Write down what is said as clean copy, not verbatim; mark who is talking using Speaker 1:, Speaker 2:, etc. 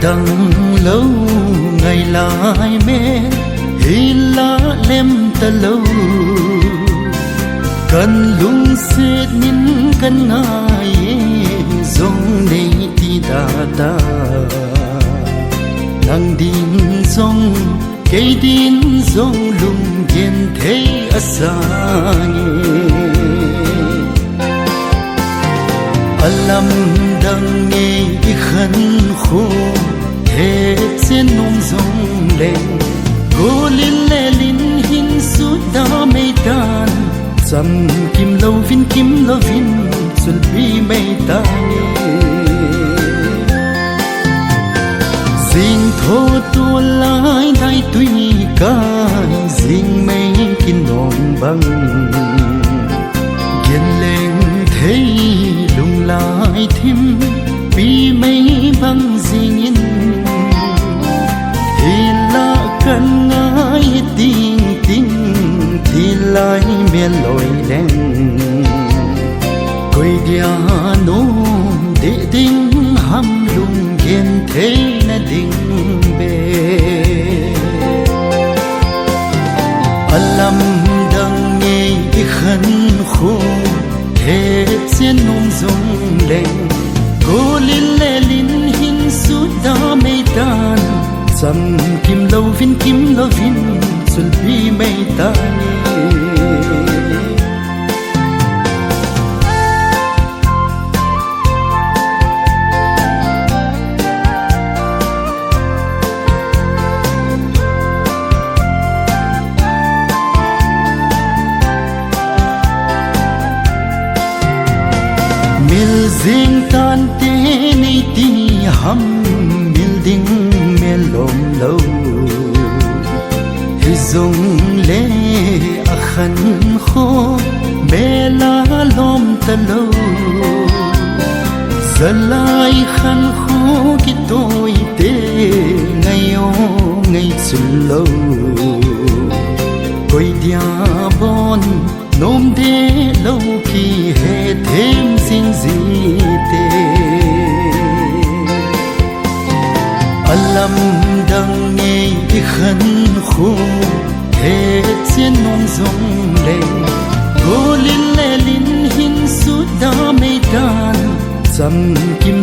Speaker 1: đằng lâu ngày lại mê hi lá lem ta lâu cần lung xét nhìn cần ngài dòng này đi ta nang din dòng cây din dòng lung yên thấy asang alam dang nghe khăn khô hết trên nông dòng lên cô linh lệ linh hin suốt đã mây tan dầm kim lâu vin xuân bi mây tan dinh thô tua lái thay tuy ca dinh mây kinh nồng băng yên lên thấy lung lại thêm bi mây băng dinh in thì là cần ngái tình tình thì lại miền lối lên quay dia nôm để tình ham lung yên thế na tình bề alam đang nghe khăn khô hết trên nông dòng lên cô linh lệ linh hin suốt đã mây tan dầm kim lâu vin xuân bi mây tan mil ding tan te nei ti ham mil ding melom lo hi zong le a khan kho bela lom ta lo zalai khan kho ki toi te ngayo ngai sul lo koi dia bon nôm de lâu khi hè thêm sinh gì tê alam đang nghe khăn khô hết trên nôm dòng lên cô linh lệ linh hin suốt đã mây tan dầm kim